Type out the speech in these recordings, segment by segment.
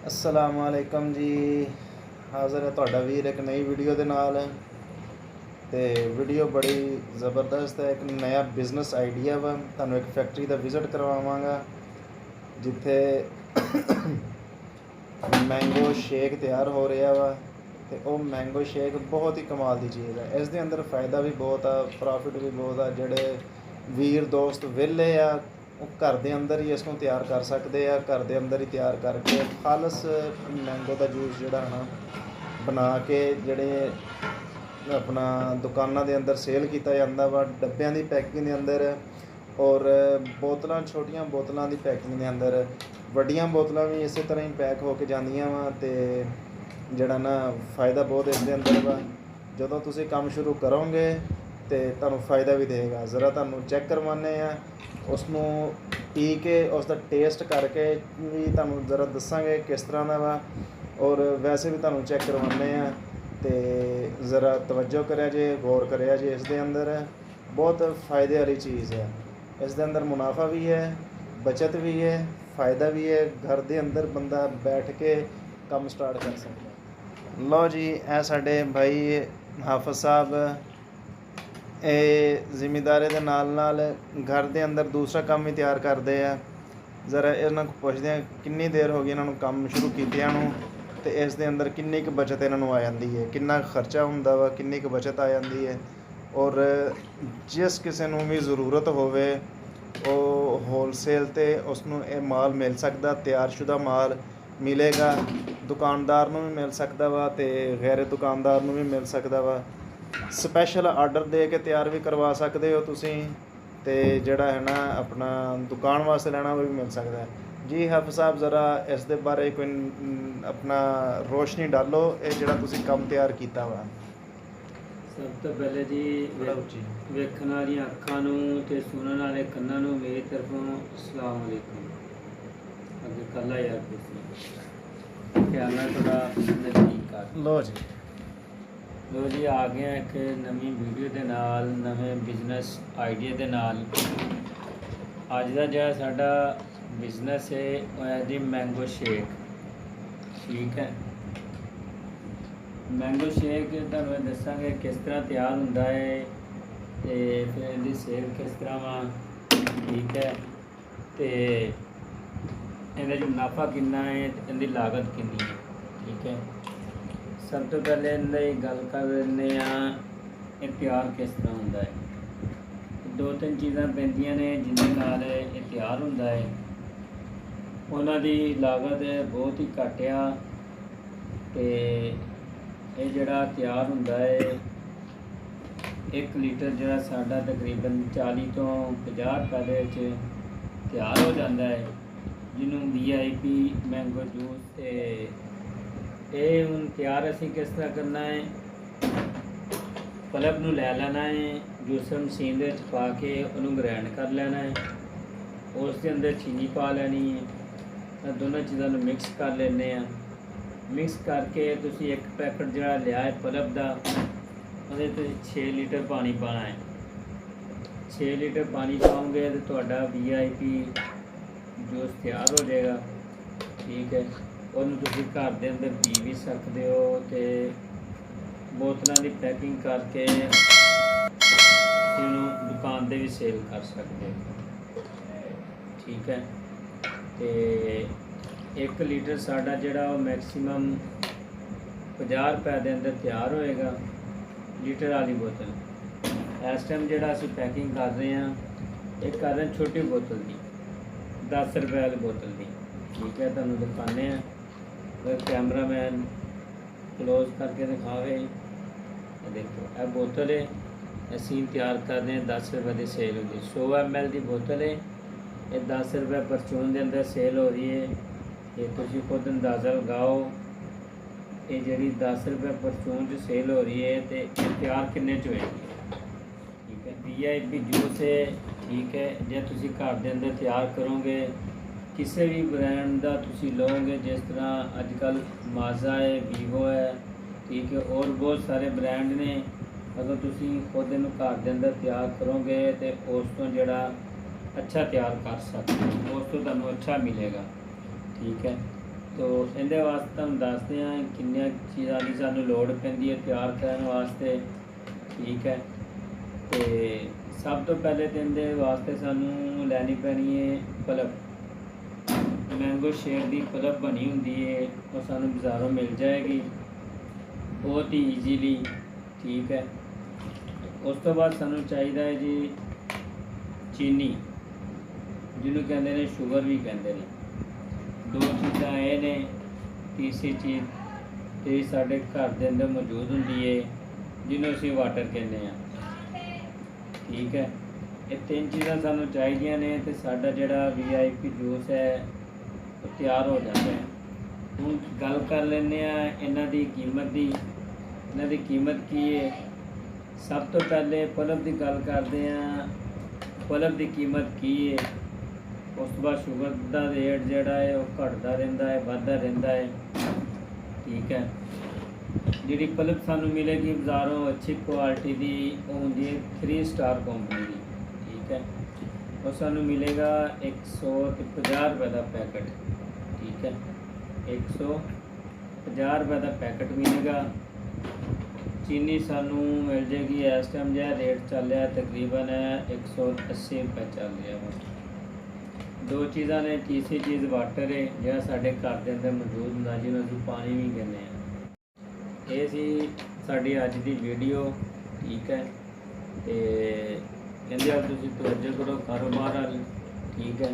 अस्सलामुअलैकुम जी। हाज़र है तुहाडा वीर एक नई वीडियो के नाल। ते वीडियो बड़ी ज़बरदस्त है। एक नया बिजनेस आइडिया वा। तुहानूं एक फैक्ट्री का विजिट करवावांगा जिथे मैंगो शेक तैयार हो रहा वा। ते वो मैंगो शेक बहुत ही कमाल की चीज़ है। इस दे अंदर फ़ायदा भी बहुत आ, प्रॉफिट भी बहुत आ। जिहड़े वीर दोस्त वेले आ घर के अंदर ही इसको तैयार कर सकते हैं। घर के अंदर ही तैयार करके खालस मैंगो का जूस जोड़ा ना बना के जोड़े अपना दुकानों के अंदर सेल किया जाता वा डब्बियां की पैकिंग के अंदर और बोतलों छोटिया बोतलों की पैकिंग के अंदर वड्डियां बोतलों भी इस तरह ही पैक होके जांदियां वा। ते जोड़ा ना फ़ायदा बहुत इस दे अंदर वा। जो तुम काम शुरू करोगे तो तुहानूं फ़ायदा भी देगा। ज़रा तुहानूं चैक करवाने उसनों पी के उसका टेस्ट करके भी तुहानूं ज़रा दसांगे किस तरह का वा। और वैसे भी तुहानूं चैक करवाने तो ज़रा तवज्जो करिया जे, गौर करिया जे। इस दे अंदर बहुत फ़ायदे वाली चीज़ है। इस दे अंदर मुनाफा भी है, बचत भी है, फ़ायदा भी है। घर के अंदर बंदा बैठ के काम स्टार्ट कर सकता है। लो जी, ए साडे भाई हाफिज़ साहब जिमीदारे के नाल घर के अंदर दूसरा काम भी तैयार करते हैं। ज़रा इन्हों को पुछते हैं कितनी देर हो गई इन्होंने काम शुरू किया तो इस दे अंदर कितनी क बचत इन्हों आ जाती है, कितना खर्चा होंदा वा, कितनी क बचत आ जाती है। और जिस किसी को भी ज़रूरत होवे वो होलसेल ते उसनों ये माल मिल सकता, तैयारशुदा माल मिलेगा। दुकानदार नूं भी मिल सकता वा ते गैर दुकानदार नूं भी मिल सकता वा। स्पैशल आर्डर दे के तैयार भी करवा सकते हो तुसीं ते जिहड़ा है ना अपना दुकान वास्ते लेना वो भी मिल सकता है। जी हाफिज़ साहब, ज़रा इस दे बारे कोई अपना रोशनी डालो, ये जिहड़ा तुसीं काम तैयार किया वा। सब तो पहले जी वेखण वालियां अखां नूं ते सुनण वाले कन्नां नूं मेरी तरफों अस्सलाम वालेकुम। अगे कल्ला यार ख्याल नाल थोड़ा नज़दीक कर लो जी। लो जी, आ गए हैं एक नवीं वीडियो के नाल, नवे बिजनेस आइडिया के नाल। अज का जो साडा बिजनेस है वो है जी मैंगो शेक। ठीक है, मैंगो शेक तुहानूं दसांगे किस तरह तैयार होंदा है ते फिर इहदी सेल किस तरह वा। ठीक है, तो इहदे च मुनाफा कितना है ते इहदी लागत कितनी है। ठीक है, सब तो पहले इहदी गल कर लैंदे आ ये तैयार किस तरह होंदा है। दो तीन चीज़ां पैंदियां ने जिहदे नाल ये तैयार होंदा है। उन्हां दी लागत बहुत ही घट आ ते ये जिहड़ा तैयार होंदा है 1 लीटर जिहड़ा साडा तकरीबन 40 तो 50 रुपए दे विच तैयार हो जाता है, जिन्हों VIP मैंगो जूस। ते ये हुण तैयार असीं किस तरह करना है, पल्प नूं लै लेना है, जूसर मशीन दे विच पा के उहनूं ग्राइंड कर लेना है। उस दे अंदर चीनी पा लैनी है, दोनों चीज़ों नूं मिक्स कर लैंदे आ। मिक्स करके तुसीं एक पैकेट जिहड़ा लिया है पल्प दा, ਉਹਦੇ 6 लीटर पानी पाना है। 6 लीटर पानी पाओगे तो ਤੁਹਾਡਾ VIP जूस तैयार हो जाएगा। ठीक है, ਉਹਨੂੰ ਤੁਸੀਂ घर के अंदर पी भी सकते हो तो बोतलों की पैकिंग करके ਇਹਨੂੰ दुकान पर भी सेल कर सकते हो। ठीक है, तो 1 लीटर साडा जिहड़ा मैक्सीमम 50 रुपए के अंदर तैयार होएगा लीटर वाली बोतल। इस टाइम जिहड़ा असीं पैकिंग कर रहे हैं एक कर रहे हैं छोटी बोतल की 10 रुपए वाली बोतल की। ठीक है, तुहानूं दिखाने हैं, अगर कैमरामैन क्लोज करके दिखावे। देखो यह बोतल है, असीं तैयार कर रहे हैं 10 रुपए की सेल होगी। 100 ml की बोतल है, ये 10 रुपए परचून के अंदर सेल हो रही है। ये तुसीं खुद अंदाज़ा लगाओ ये जी 10 रुपए परचून च सेल हो रही है तो तैयार किन्ने च होएगी। ठीक है, VIP जूस है। ठीक है, जो तुसीं घर के अंदर तैयार करोगे किसी भी ब्रांड का तुसीं लोगे, जिस तरह अजकल माजा है, वीवो है। ठीक है, और बहुत सारे ब्रांड ने। अगर तुसीं खुद इनू घर के अंदर तैयार करोगे तो उस तो जिहड़ा अच्छा तैयार कर सकते हो, उस तो तुहानूं अच्छा मिलेगा। ठीक है, ਤੋ ਇਹਦੇ ਵਾਸਤੇ ਤੁਹਾਨੂੰ ਦੱਸਦੇ ਹਾਂ ਕਿੰਨੀਆਂ ਚੀਜ਼ਾਂ ਦੀ ਸਾਨੂੰ ਲੋੜ ਪੈਂਦੀ ਹੈ ਤਿਆਰ ਕਰਨ ਵਾਸਤੇ। ਠੀਕ ਹੈ, ਤੇ ਸਭ ਤੋਂ ਪਹਿਲੇ ਤਾਂ ਇਹਦੇ ਵਾਸਤੇ ਸਾਨੂੰ ਲੈਣੀ ਪੈਣੀ ਹੈ ਪਲਪ। ਮੈਂਗੋ ਸ਼ੇਕ ਦੀ ਪਲਪ ਬਣੀ ਹੁੰਦੀ ਹੈ, ਉਹ ਸਾਨੂੰ ਬਾਜ਼ਾਰੋਂ ਮਿਲ ਜਾਏਗੀ ਬਹੁਤ ਹੀ ਈਜ਼ੀਲੀ। ਠੀਕ ਹੈ, ਉਸ ਤੋਂ ਬਾਅਦ ਸਾਨੂੰ ਚਾਹੀਦਾ ਹੈ ਜੀ ਚੀਨੀ, ਜਿਹਨੂੰ ਕਹਿੰਦੇ ਨੇ ਸ਼ੂਗਰ ਵੀ ਕਹਿੰਦੇ ਨੇ। ਦੋ ਚੀਜ਼ਾਂ ਇਹ ਨੇ। ਤੀਸਰੀ ਚੀਜ਼ ਜਿਹੜੀ ਸਾਡੇ ਘਰ ਦੇ ਅੰਦਰ ਮੌਜੂਦ ਹੁੰਦੀ ਹੈ, ਜਿਹਨੂੰ ਅਸੀਂ ਵਾਟਰ ਕਹਿੰਦੇ ਹਾਂ। ਠੀਕ ਹੈ, ਇਹ ਤਿੰਨ ਚੀਜ਼ਾਂ ਸਾਨੂੰ ਚਾਹੀਦੀਆਂ ਨੇ ਤੇ ਸਾਡਾ ਜਿਹੜਾ VIP ਜੂਸ ਹੈ ਉਹ ਤਿਆਰ ਹੋ ਜਾਂਦਾ ਹੈ। ਹੁਣ ਗੱਲ ਕਰ ਲੈਂਦੇ ਹਾਂ ਇਹਨਾਂ ਦੀ ਕੀਮਤ ਦੀ। ਇਹਨਾਂ ਦੀ ਕੀਮਤ ਕੀ ਹੈ? ਸਭ ਤੋਂ ਪਹਿਲੇ ਪਲਪ ਦੀ ਗੱਲ ਕਰਦੇ ਹਾਂ। ਪਲਪ ਦੀ ਕੀਮਤ ਕੀ ਹੈ? ਉਸ ਤੋਂ ਬਾਅਦ ਸ਼ੂਗਰ ਦਾ ਰੇਟ ਜਿਹੜਾ ਹੈ ਉਹ ਘਟਦਾ ਰਹਿੰਦਾ ਹੈ, ਵੱਧਦਾ ਰਹਿੰਦਾ ਹੈ। ਠੀਕ ਹੈ, ਜਿਹੜੀ ਪਲਪ ਸਾਨੂੰ ਮਿਲੇਗੀ ਬਾਜ਼ਾਰੋਂ ਅੱਛੀ ਕੁਆਲਿਟੀ ਦੀ, ਉਹ ਹੁੰਦੀ ਹੈ 3 ਸਟਾਰ ਕੰਪਨੀ ਦੀ। ਠੀਕ ਹੈ, ਉਹ ਸਾਨੂੰ ਮਿਲੇਗਾ 150 ਰੁਪਏ ਦਾ ਪੈਕਟ। ਠੀਕ ਹੈ, 150 ਰੁਪਏ ਦਾ ਪੈਕਟ ਮਿਲੇਗਾ। ਚੀਨੀ ਸਾਨੂੰ ਮਿਲ ਜਾਏਗੀ ਇਸ ਟਾਈਮ ਜਿਹੜਾ ਰੇਟ ਚੱਲ ਰਿਹਾ ਤਕਰੀਬਨ 180 ਰੁਪਏ ਚੱਲ ਰਿਹਾ ਵਾ। ਦੋ ਚੀਜ਼ਾਂ ਨੇ। ਤੀਸਰੀ ਚੀਜ਼ ਵਾਟਰ ਹੈ ਜਿਹੜਾ ਸਾਡੇ ਘਰ ਦੇ ਅੰਦਰ ਮੌਜੂਦ ਹੁੰਦਾ, ਜਿਹਨੂੰ ਅਸੀਂ ਪਾਣੀ ਵੀ ਕਹਿੰਦੇ ਹਾਂ। ਇਹ ਸੀ ਸਾਡੀ ਅੱਜ ਦੀ ਵੀਡੀਓ। ਠੀਕ ਹੈ, ਤੇ ਕਹਿੰਦੇ ਆ ਤੁਸੀਂ ਤਵੱਜੋ ਕਰੋ ਕਾਰੋਬਾਰ ਵੱਲ। ਠੀਕ ਹੈ,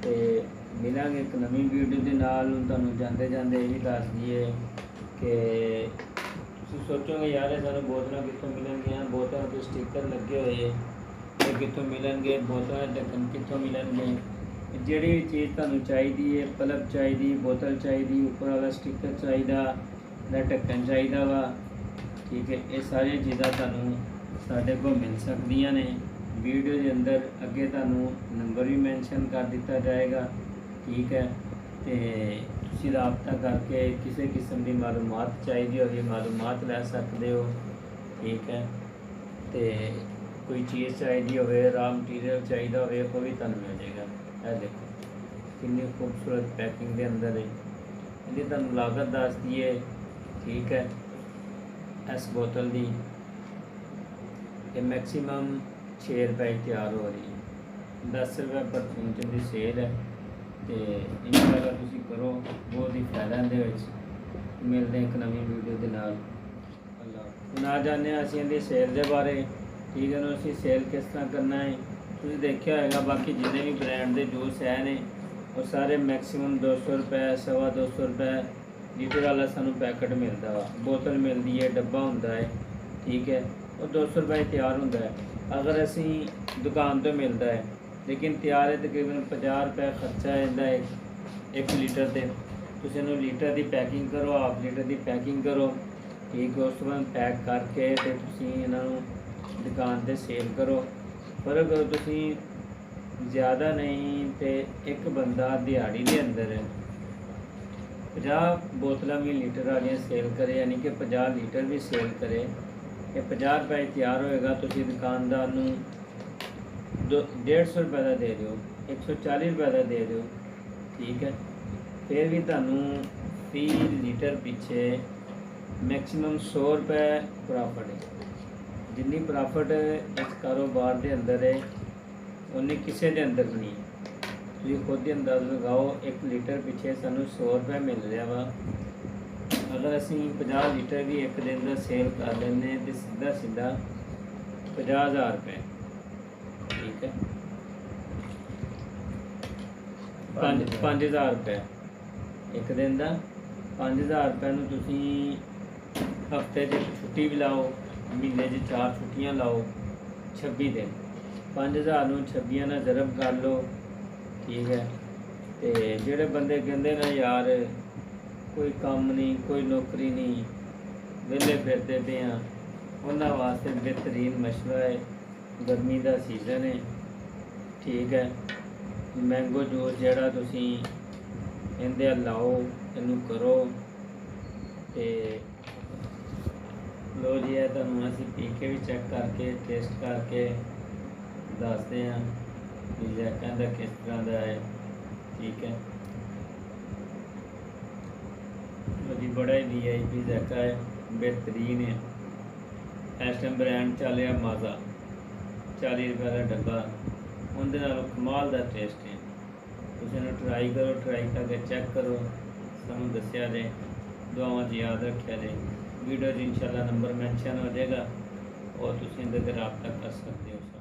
ਤੇ ਮਿਲਾਂਗੇ ਇੱਕ ਨਵੀਂ ਵੀਡੀਓ ਦੇ ਨਾਲ। ਹੁਣ ਤੁਹਾਨੂੰ ਜਾਂਦੇ ਜਾਂਦੇ ਇਹ ਵੀ ਦੱਸ ਦਈਏ ਕਿ ਤੁਸੀਂ ਸੋਚੋਗੇ ਯਾਰ ਇਹ ਸਾਨੂੰ ਬੋਤਲਾਂ ਕਿੱਥੋਂ ਮਿਲਣਗੀਆਂ, ਬੋਤਲਾਂ 'ਤੇ ਸਟਿੱਕਰ ਲੱਗੇ ਹੋਏ ਇਹ ਕਿੱਥੋਂ ਮਿਲਣਗੇ, ਬੋਤਲਾਂ ਦੇ ਢੱਕਣ ਕਿੱਥੋਂ ਮਿਲਣਗੇ। ਜਿਹੜੀ ਵੀ ਚੀਜ਼ ਤੁਹਾਨੂੰ ਚਾਹੀਦੀ ਹੈ, ਪਲਪ ਚਾਹੀਦੀ, ਬੋਤਲ ਚਾਹੀਦੀ, ਉੱਪਰ ਵਾਲਾ ਸਟਿੱਕਰ ਚਾਹੀਦਾ, ਦਾ ਢੱਕਣ ਚਾਹੀਦਾ ਵਾ। ਠੀਕ ਹੈ, ਇਹ ਸਾਰੀਆਂ ਚੀਜ਼ਾਂ ਤੁਹਾਨੂੰ ਸਾਡੇ ਕੋਲ ਮਿਲ ਸਕਦੀਆਂ ਨੇ। ਵੀਡੀਓ ਦੇ ਅੰਦਰ ਅੱਗੇ ਤੁਹਾਨੂੰ ਨੰਬਰ ਵੀ ਮੈਂਸ਼ਨ ਕਰ ਦਿੱਤਾ ਜਾਏਗਾ। ਠੀਕ ਹੈ, ਤੇ ਤੁਸੀਂ ਰਾਬਤਾ ਕਰਕੇ ਕਿਸੇ ਕਿਸਮ ਦੀ ਮਾਲੂਮਾਤ ਚਾਹੀਦੀ ਹੋਵੇ ਮਾਲੂਮਾਤ ਲੈ ਸਕਦੇ ਹੋ। ਠੀਕ ਹੈ, ਤੇ ਕੋਈ ਚੀਜ਼ ਚਾਹੀਦੀ ਹੋਵੇ, ਰਾ ਮਟੀਰੀਅਲ ਚਾਹੀਦਾ ਹੋਵੇ, ਉਹ ਵੀ ਤੁਹਾਨੂੰ ਮਿਲ ਜਾਏਗਾ। ਇਹ ਦੇਖੋ ਕਿੰਨੀ ਖੂਬਸੂਰਤ ਪੈਕਿੰਗ ਦੇ ਅੰਦਰ ਹੈ। ਇਹਦੀ ਤੁਹਾਨੂੰ ਲਾਗਤ ਦੱਸ ਦਈਏ। ਠੀਕ ਹੈ, ਇਸ ਬੋਤਲ ਦੀ ਇਹ ਮੈਕਸੀਮਮ 6 ਰੁਪਏ ਤਿਆਰ ਹੋ ਰਹੀ ਹੈ। 10 ਰੁਪਏ ਪਰ ਪਹੁੰਚਣ ਦੀ ਸੇਲ ਹੈ, ਤੇ ਇਨਸ਼ਾਅੱਲਾ ਤੁਸੀਂ ਕਰੋ, ਬਹੁਤ ਹੀ ਫਾਇਦਾ ਇਹਦੇ ਵਿੱਚ। ਮਿਲਦੇ ਇੱਕ ਨਵੀਂ ਵੀਡੀਓ ਦੇ ਨਾਲ। ਅੱਲਾ ਨਾ ਜਾਣਦੇ ਹਾਂ ਅਸੀਂ ਇਹਦੀ ਸੇਲ ਦੇ ਬਾਰੇ। ਠੀਕ ਹੈ ਨਾ, ਅਸੀਂ ਸੇਲ ਕਿਸ ਤਰ੍ਹਾਂ ਕਰਨਾ ਹੈ ਤੁਸੀਂ ਦੇਖਿਆ ਹੋਏਗਾ। ਬਾਕੀ ਜਿੰਨੇ ਵੀ ਬ੍ਰਾਂਡ ਦੇ ਜੂਸ ਹੈ ਨੇ ਉਹ ਸਾਰੇ ਮੈਕਸੀਮਮ 200 ਰੁਪਏ, 250 ਰੁਪਏ ਲੀਟਰ ਵਾਲਾ ਸਾਨੂੰ ਪੈਕਟ ਮਿਲਦਾ ਵਾ। ਬੋਤਲ ਮਿਲਦੀ ਹੈ, ਡੱਬਾ ਹੁੰਦਾ ਹੈ। ਠੀਕ ਹੈ, ਉਹ 200 ਰੁਪਏ ਤਿਆਰ ਹੁੰਦਾ ਹੈ। ਅਗਰ ਅਸੀਂ ਦੁਕਾਨ ਤੋਂ ਮਿਲਦਾ ਹੈ, ਲੇਕਿਨ ਤਿਆਰ ਹੈ ਤਕਰੀਬਨ 50 ਰੁਪਏ ਖਰਚਾ ਜਾਂਦਾ ਹੈ 1 ਲੀਟਰ 'ਤੇ। ਤੁਸੀਂ ਇਹਨੂੰ ਲੀਟਰ ਦੀ ਪੈਕਿੰਗ ਕਰੋ, ਹਾਫ ਲੀਟਰ ਦੀ ਪੈਕਿੰਗ ਕਰੋ। ਠੀਕ ਹੈ, ਉਸ ਤੋਂ ਬਾਅਦ ਪੈਕ ਕਰਕੇ ਤੇ ਤੁਸੀਂ ਇਹਨਾਂ ਨੂੰ ਦੁਕਾਨ 'ਤੇ ਸੇਲ ਕਰੋ। ਪਰ ਅਗਰ ਤੁਸੀਂ ਜ਼ਿਆਦਾ ਨਹੀਂ ਤੇ ਇੱਕ ਬੰਦਾ ਦਿਹਾੜੀ ਦੇ ਅੰਦਰ 50 ਬੋਤਲਾਂ ਵੀ ਲੀਟਰ ਵਾਲੀਆਂ ਸੇਲ ਕਰੇ, ਯਾਨੀ ਕਿ 50 ਲੀਟਰ ਵੀ ਸੇਲ ਕਰੇ, ਇਹ 50 ਰੁਪਏ ਤਿਆਰ ਹੋਏਗਾ। ਤੁਸੀਂ ਦੁਕਾਨਦਾਰ ਨੂੰ 150 ਰੁਪਏ ਦਾ ਦੇ ਦਿਓ, 140 ਰੁਪਏ ਦਾ ਦੇ ਦਿਓ। ਠੀਕ ਹੈ, ਫਿਰ ਵੀ ਤੁਹਾਨੂੰ 30 ਲੀਟਰ ਪਿੱਛੇ ਮੈਕਸੀਮਮ 100 ਰੁਪਏ ਪ੍ਰੋਫਿਟ ਹੈ। ਜਿੰਨੀ ਪ੍ਰੋਫਿਟ ਇਸ ਕਾਰੋਬਾਰ ਦੇ ਅੰਦਰ ਹੈ ਉਨੀ ਕਿਸੇ ਦੇ ਅੰਦਰ ਨਹੀਂ ਹੈ। ਤੁਸੀਂ ਖੁਦ ਹੀ ਅੰਦਾਜ਼ਾ ਲਗਾਓ, 1 ਲੀਟਰ ਪਿੱਛੇ ਸਾਨੂੰ 100 ਰੁਪਏ ਮਿਲ ਰਿਹਾ ਵਾ। ਅਗਰ ਅਸੀਂ 50 ਲੀਟਰ ਵੀ ਇੱਕ ਦਿਨ ਦਾ ਸੇਲ ਕਰ ਲੈਂਦੇ ਤਾਂ ਸਿੱਧਾ ਸਿੱਧਾ 50,000 ਰੁਪਏ। ਠੀਕ ਹੈ, 5,000 ਰੁਪਏ ਇੱਕ ਦਿਨ ਦਾ। 5,000 ਰੁਪਏ ਨੂੰ ਤੁਸੀਂ ਹਫਤੇ 'ਚ ਛੁੱਟੀ ਵੀ ਲਾਓ, ਮਹੀਨੇ 'ਚ 4 ਛੁੱਟੀਆਂ ਲਾਓ, 26 ਦਿਨ। 5,000 ਨੂੰ 26 ਨਾਲ ਜ਼ਰਬ ਕਰ ਲਓ। ਠੀਕ ਹੈ, ਤੇ ਜਿਹੜੇ ਬੰਦੇ ਕਹਿੰਦੇ ਨੇ ਯਾਰ ਕੋਈ ਕੰਮ ਨਹੀਂ, ਕੋਈ ਨੌਕਰੀ ਨਹੀਂ, ਵਿਹਲੇ ਫਿਰਦੇ ਪਏ ਹਾਂ, ਉਹਨਾਂ ਵਾਸਤੇ ਬਿਹਤਰੀਨ ਮਸ਼ਵਰਾ ਹੈ। ਗਰਮੀ ਦਾ ਸੀਜ਼ਨ ਹੈ। ਠੀਕ ਹੈ, ਮੈਂਗੋ ਜੂਸ ਜਿਹੜਾ ਤੁਸੀਂ ਇਹਦੇ ਲਾਓ, ਇਹਨੂੰ ਕਰੋ, ਤੇ ਲੋ ਜੀ ਇਹ ਤੁਹਾਨੂੰ ਅਸੀਂ ਪੀ ਕੇ ਵੀ ਚੈੱਕ ਕਰਕੇ ਟੇਸਟ ਕਰਕੇ ਦੱਸਦੇ ਹਾਂ ਕਿ ਜੈਕਾਂ ਦਾ ਕਿਸ ਤਰ੍ਹਾਂ ਦਾ ਹੈ। ਠੀਕ ਹੈ, भी बड़ा ही VIP जैका है, बेहतरीन है। इस टाइम ब्रांड चल रहा माजा, 40 रुपये का डब्बा, उनके नालों कमाल का टेस्ट है। तुसीं इहनूं ट्राई करो, ट्राई करके चैक करो, सानूं दस्सिया जे, दुआवां 'च याद रखिया जे। वीडियो 'च इंशाअल्लाह नंबर मैंशन हो जाएगा और तुसीं इहदे ते राबता कर सकते हो।